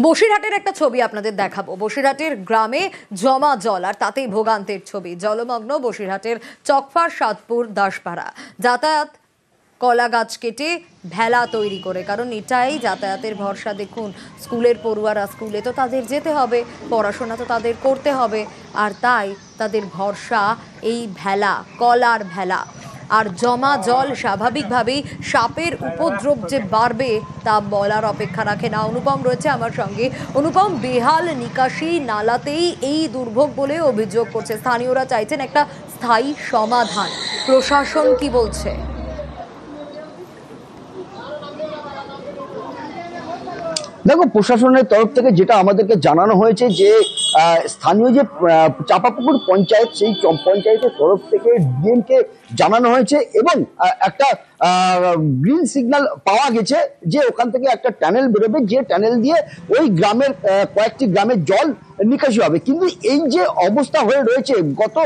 বসিরহাটের একটা ছবি আপনাদের দেখাবো। বসিরহাটের গ্রামে জমা জল আর তাতেই ভোগান্তির ছবি। জলমগ্ন বসিরহাটের চকফার, সাতপুর, দাসপাড়া। যাতায়াত কলা গাছ কেটে ভেলা তৈরি করে, কারণ এটাই যাতায়াতের ভরসা। দেখুন, স্কুলের পড়ুয়ারা স্কুলে তো তাদের যেতে হবে, পড়াশোনা তো তাদের করতে হবে, আর তাই তাদের ভরসা এই ভেলা, কলার ভেলা। আর জমা জল স্বাভাবিকভাবেই সাপের উপদ্রব যে বাড়বে তা বলার অপেক্ষা রাখে না। অনুপম রয়েছে আমার সঙ্গে। অনুপম, বেহাল নিকাশি নালাতেই এই দুর্ভোগ বলে অভিযোগ করছে স্থানীয়রা, চাইছেন একটা স্থায়ী সমাধান। প্রশাসন কি বলছে? দেখো, প্রশাসনের তরফ থেকে যেটা আমাদেরকে জানানো হয়েছে যে স্থানীয় যে চাঁপাপুকুর পঞ্চায়েত, সেই পঞ্চায়েতের তরফ থেকে ডিএমকে জানানো হয়েছে এবং একটা গ্রিন সিগন্যাল পাওয়া গেছে যে ওখান থেকে একটা টানেল বেরোবে, যে টানেল দিয়ে ওই গ্রামের কয়েকটি গ্রামের জল নিকাশি হবে। কিন্তু এই যে অবস্থা হয়ে রয়েছে গত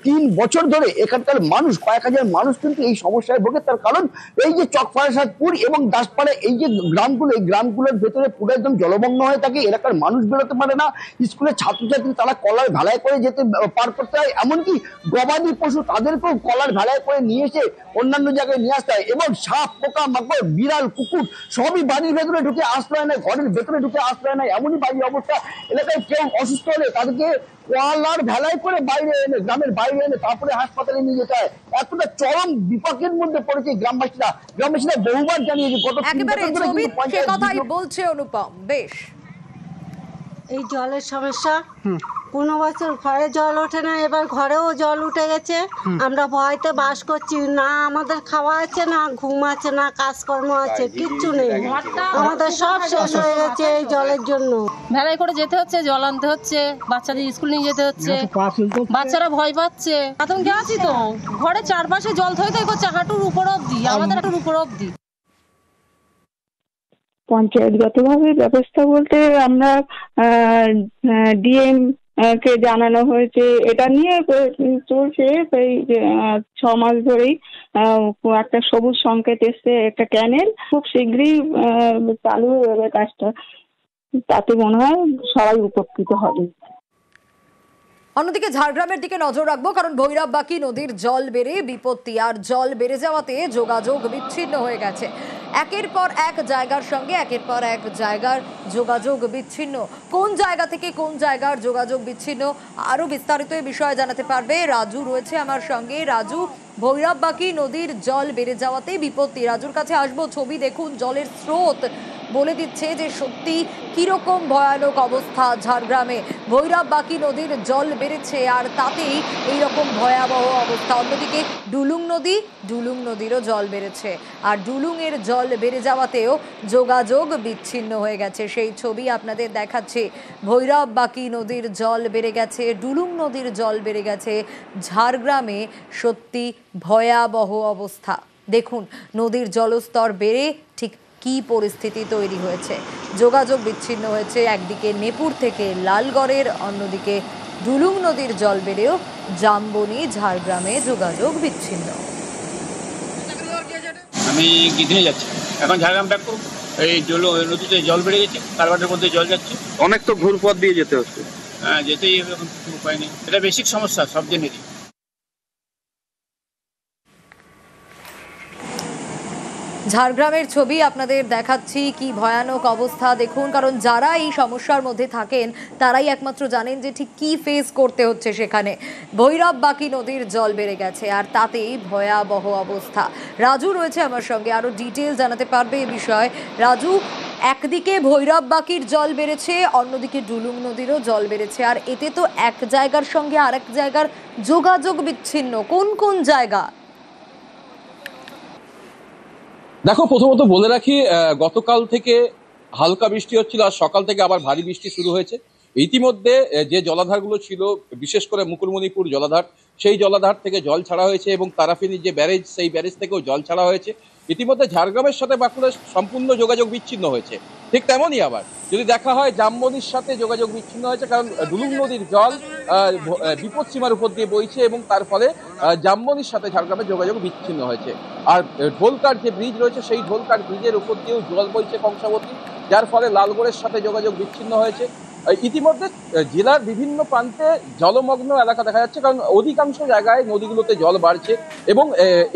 3 বছর ধরে এখানকার মানুষ, কয়েক হাজার মানুষ কিন্তু এই সমস্যায় ভোগে। তার কারণ এই যে চকফারসাদপুর এবং দাসপাড়া, এই যে গ্রামগুলো, এই গ্রামগুলোর ভেতরে পুরো একদম জলমগ্ন হয়ে থাকে। এলাকার মানুষ বেরোতে পারে না, স্কুলের ছাত্রছাত্রী তারা কলার ভেলায় করে যেতে পার করতে হয়। এমনকি গবাদি পশু তাদেরকেও কলার ভেলায় করে নিয়ে এসে অন্যান্য জায়গায় নিয়ে আসতে হয়। এবং সাপ, পোকা মাকড়, বিড়াল, কুকুর সবই বাড়ির ভেতরে ঢুকে আশ্রয় নেয়, ঘরের ভেতরে ঢুকে আশ্রয় নেয়। এমনই বাড়ির অবস্থা। এলাকায় কেউ অসুস্থ হলে তাদেরকে কলার ভেলায় করে বাইরে এনে, গ্রামের বাইরে এনে তারপরে হাসপাতালে নিয়ে যেতে হয়। এতটা চরম বিপাকের মধ্যে পড়েছে গ্রামবাসীরা। বহুবার জানিয়েছে গত 3 বছর ধরে কিন্তু পঞ্চায়েত কথাই বলছে অনুপম। বেশ, এই জলের সমস্যা, কোনো বছর ঘরে জল ওঠে না, এবার ঘরেও জল উঠে গেছে। আমরা ভয়তে বাস করছি না, আমাদের খাওয়া আছে না, ঘুম আছে না, কাজকর্ম আছে, কিচ্ছু নেই। আমাদের সব শেষ হয়ে গেছে এই জলের জন্য। ভেলায় করে যেতে হচ্ছে, জল আনতে হচ্ছে, বাচ্চাদের স্কুল নিয়ে যেতে হচ্ছে, বাচ্চারা ভয় পাচ্ছে। আতঙ্কে আছি তো, ঘরে চারপাশে জল থই থই করছে হাঁটুর উপর অব্দি, আমাদের হাঁটুর উপর অব্দি। পঞ্চায়েতগতভাবে ব্যবস্থা বলতে আমরা ডিএম কে জানানো হয়েছে, এটা নিয়ে চলছে। এই 6 মাস ধরেই একটা সবুজ সংকেত এসছে, একটা ক্যানেল খুব শীঘ্রই চালু হয়ে যাবে কাজটা। তাতে মনে হয় সবাই উপকৃত হবে। অন্যদিকে ঝাড়গ্রামের দিকে নজর রাখবো, কারণ ভৈরববাকি নদীর জল বেড়ে বিপত্তি। আর জল বেড়ে যাওয়াতে যোগাযোগ বিচ্ছিন্ন হয়ে গেছে। একের পর এক জায়গার সঙ্গে একের পর এক জায়গার যোগাযোগ বিচ্ছিন্ন। কোন জায়গা থেকে কোন জায়গার যোগাযোগ বিচ্ছিন্ন, আরো বিস্তারিত এই বিষয়ে জানাতে পারবে রাজু রয়েছে আমার সঙ্গে। রাজু, ভৈরববাকি নদীর জল বেড়ে যাওয়াতে বিপত্তি, রাজুর কাছে আসবো। ছবি দেখুন, জলের স্রোত বলে দিচ্ছে যে সত্যি কিরকম ভয়ানক অবস্থা ঝাড়গ্রামে। ভৈরববাকি নদীর জল বেড়েছে আর তাতেই এইরকম ভয়াবহ অবস্থা। অন্যদিকে ডুলুং নদীরও জল বেড়েছে, আর ডুলুংয়ের জল বেড়ে যাওয়াতেও যোগাযোগ বিচ্ছিন্ন হয়ে গেছে। সেই ছবি আপনাদের দেখাচ্ছে। ভৈরববাকি নদীর জল বেড়ে গেছে, ডুলুং নদীর জল বেড়ে গেছে। ঝাড়গ্রামে সত্যি ভয়াবহ অবস্থা। দেখুন, নদীর জলস্তর বেড়ে ঠিক কি পরিস্থিতি তৈরি হয়েছে। যোগাযোগ বিচ্ছিন্ন হয়েছে, একদিকে নেপুর থেকে লালগড়ের, অন্যদিকে ডুলুং নদীর জল বেড়েও জামবনি ঝাড়গ্রামে যোগাযোগ বিচ্ছিন্ন। আমি গিধে যাচ্ছি, এখন ঝাড়গ্রাম ব্যাক করবো। এই নদীতে জল বেড়ে গেছে, কালভার্টের মধ্যে জল যাচ্ছে, অনেক তো ঘুর পথ দিয়ে যেতে হচ্ছে। হ্যাঁ, যেতেই হবে, এখন কিছু উপায় নেই। এটা বেসিক সমস্যা সব জনেরই। ঝাড়গ্রামের ছবি আপনাদের দেখাচ্ছি, কি ভয়ানক অবস্থা দেখুন। কারণ যারা এই সমস্যার মধ্যে থাকেন তারাই একমাত্র জানেন যে ঠিক কি ফেস করতে হচ্ছে সেখানে। ভৈরববাকি নদীর জল বেড়ে গেছে আর তাতেই ভয়াবহ অবস্থা। রাজু রয়েছে আমার সঙ্গে, আরো ডিটেল জানাতে পারবে এ বিষয়ে। রাজু, একদিকে ভৈরববাকির জল বেড়েছে, অন্যদিকে ডুলুং নদীরও জল বেড়েছে, আর এতে তো এক জায়গার সঙ্গে আরেক জায়গার যোগাযোগ বিচ্ছিন্ন। কোন কোন জায়গা? দেখো, প্রথমত বলে রাখি, গতকাল থেকে হালকা বৃষ্টি হচ্ছিল, আর সকাল থেকে আবার ভারী বৃষ্টি শুরু হয়েছে। ইতিমধ্যে যে জলাধারগুলো ছিল, বিশেষ করে মুকুটমণিপুর জলাধার, সেই জলাধার থেকে জল ছাড়া হয়েছে এবং তারাফিনীর যে ব্যারেজ, সেই ব্যারেজ থেকেও জল ছাড়া হয়েছে। ইতিমধ্যে ঝাড়গ্রামের সাথে বাঁকুড়ার সম্পূর্ণ যোগাযোগ বিচ্ছিন্ন হয়েছে। ঠিক তেমনই আবার যদি দেখা হয়, জামবনির সাথে যোগাযোগ বিচ্ছিন্ন হয়েছে, কারণ ডুলুং নদীর জল বিপদসীমার উপর দিয়ে বইছে এবং তার ফলে জামবনির সাথে ঝাড়গ্রামের যোগাযোগ বিচ্ছিন্ন হয়েছে। আর ঢোলকার যে ব্রিজ রয়েছে, সেই ঢোলকার ব্রিজের উপর দিয়েও জল বইছে কংসাবতী। যার ফলে লালগড়ের সাথে যোগাযোগ বিচ্ছিন্ন হয়েছে। ইতিমধ্যে জেলার বিভিন্ন প্রান্তে জলমগ্ন এলাকা দেখা যাচ্ছে, কারণ অধিকাংশ জায়গায় নদীগুলোতে জল বাড়ছে এবং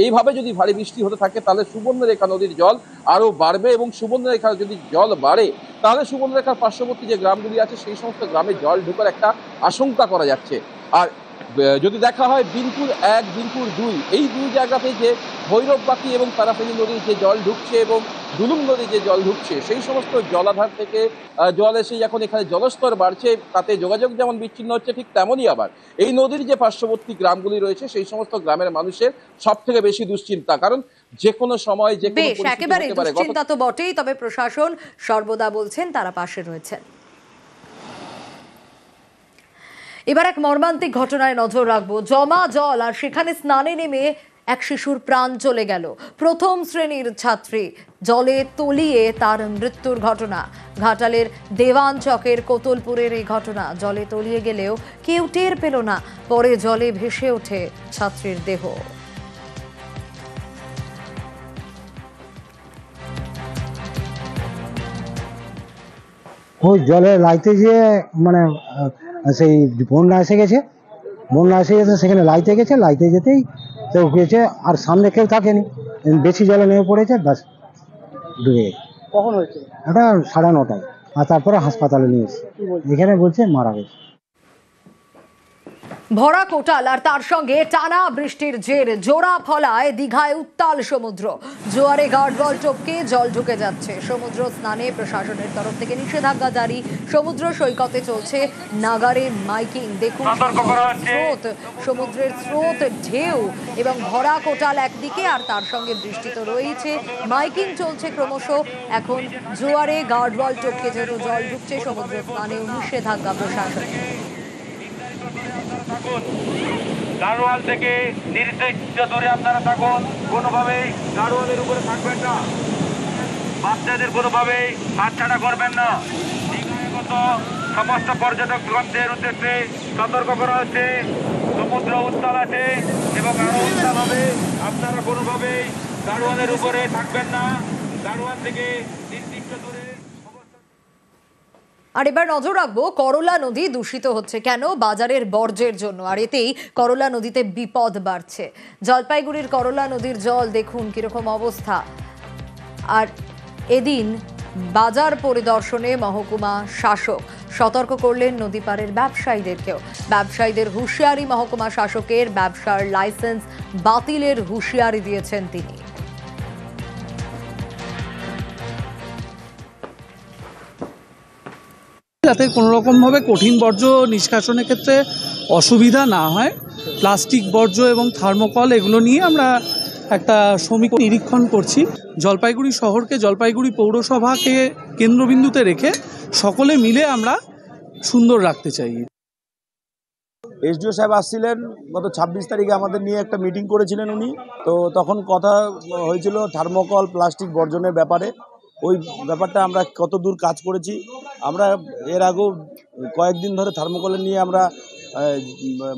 এইভাবে যদি ভারী বৃষ্টি হতে থাকে তাহলে সুবর্ণরেখা নদীর জল আরো বাড়বে এবং সুবর্ণরেখা যদি জল বাড়ে তাহলে সুবর্ণরেখার পার্শ্ববর্তী যে গ্রামগুলি আছে সেই সমস্ত গ্রামে জল ঢোকার একটা আশঙ্কা করা যাচ্ছে। আর যদি দেখা হয় বিনপুর 1, বিনপুর 2 এই দুই জায়গাতে যে ভৈরববাকি এবং তারাফেনী নদীর যে জল ঢুকছে এবং দুলুম নদীর যে জল ঢুকছে সেই সমস্ত জলাধার থেকে জল এসে এখন এখানে জলস্তর বাড়ছে, তাতে যোগাযোগ যেমন বিচ্ছিন্ন হচ্ছে ঠিক তেমনই আবার এই নদীর যে পার্শ্ববর্তী গ্রামগুলি রয়েছে সেই সমস্ত গ্রামের মানুষের সব থেকে বেশি দুশ্চিন্তা, কারণ যে কোনো সময় যে কোনো বেশ, একেবারে দুশ্চিন্তা তো বটেই, তবে প্রশাসন সর্বদা বলছেন তারা পাশে রয়েছেন। এবার এক মর্মান্তিক ঘটনায় নজর রাখবো। জমা জল আর সেখানে স্নানে নেমে এক শিশুর প্রাণ চলে গেল। প্রথম শ্রেণীর ছাত্রী, জলে তলিয়ে তার মৃত্যুর ঘটনা। ঘাটালের দেওয়ান চকের কোতলপুরের এই ঘটনা। জলে তলিয়ে গেলেও কেউ টের পেল না, পরে জলে ভেসে ওঠে ছাত্রীর দেহ। ওই জলে লাইতে গিয়ে মানে সেই বন্যা এসে গেছে, সেখানে লাইতে গেছে, লাইতে যেতেই কেউ গেছে আর সামনে কেউ থাকেনি, বেশি জলে নেমে পড়েছে, ব্যাস ডুবে গেছে। কখন হয়েছে? এটা 9:30টায়। আর তারপরে হাসপাতালে নিয়ে এসেছে, এখানে বলছে মারা গেছে। ভরা কোটাল আর তার সঙ্গে টানা বৃষ্টির জের জোড়া ফলায় দীঘায় উত্তাল সমুদ্র। জোয়ারে গার্ডওয়াল টপকে জল ঢুকে যাচ্ছে। সমুদ্র স্নানে প্রশাসনের তরফ থেকে নিষেধাজ্ঞা জারি। সমুদ্র সৈকতে চলছে নাগারে মাইকিং। দেখুন স্রোত, সমুদ্রের স্রোত, ঢেউ এবং ভরা কোটাল একদিকে, আর তার সঙ্গে বৃষ্টি তো রয়েছে। মাইকিং চলছে ক্রমশ। এখন জোয়ারে গার্ডওয়াল টপকে যেহেতু জল ঢুকছে, সমুদ্র স্নানেও নিষেধাজ্ঞা প্রশাসনের। গাড়োয়াল থেকে নির্দিষ্ট দূরে আপনারা থাকুন, কোনোভাবেই গাড়োয়ালের উপরে থাকবেন না, বাচ্চাদের কোনোভাবেই হাতছাড়া করবেন না। সমস্ত পর্যটকগণদের উদ্দেশ্যে সতর্ক করা হচ্ছে, সমুদ্র উত্তাল আছে এবং আরো উত্তাল হবে। আপনারা কোনোভাবেই গাড়োয়ালের উপরে থাকবেন না, গাড়োয়াল থেকে নির্দিষ্ট দূরে। আর এবার নজর রাখবো করলা নদী দূষিত হচ্ছে কেন? বাজারের বর্জ্যের জন্য। আর এতেই করলা নদীতে বিপদ বাড়ছে। জলপাইগুড়ির করলা নদীর জল দেখুন কিরকম অবস্থা। আর এদিন বাজার পরিদর্শনে মহকুমা শাসক সতর্ক করলেন নদী পাড়ের ব্যবসায়ীদেরকেও। ব্যবসায়ীদের হুঁশিয়ারি মহকুমা শাসকের, ব্যবসার লাইসেন্স বাতিলের হুঁশিয়ারি দিয়েছেন তিনি। যাতে কোনো রকমভাবে কঠিন বর্জ্য নিষ্কাশনের ক্ষেত্রে অসুবিধা না হয়, প্লাস্টিক বর্জ্য এবং থার্মোকল এগুলো নিয়ে আমরা একটা সমীক্ষা নিরীক্ষণ করছি। জলপাইগুড়ি শহরকে, জলপাইগুড়ি পৌরসভাকে কেন্দ্রবিন্দুতে রেখে সকলে মিলে আমরা সুন্দর রাখতে চাই। এসডিও সাহেব আসছিলেন গত 26 তারিখে, আমাদের নিয়ে একটা মিটিং করেছিলেন উনি। তো তখন কথা হয়েছিল থার্মোকল প্লাস্টিক বর্জনের ব্যাপারে। ওই ব্যাপারটা আমরা কত দূর কাজ করেছি। আমরা এর আগেও কয়েকদিন ধরে থার্মোকলের নিয়ে আমরা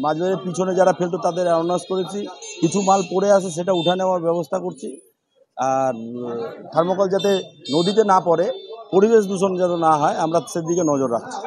মাঝবাজারের পিছনে যারা ফেলতো তাদের অ্যানাউন্স করেছি। কিছু মাল পড়ে আছে সেটা উঠে নেওয়ার ব্যবস্থা করছি। আর থার্মোকল যাতে নদীতে না পড়ে, পরিবেশ দূষণ যাতে না হয়, আমরা সেদিকে নজর রাখছি।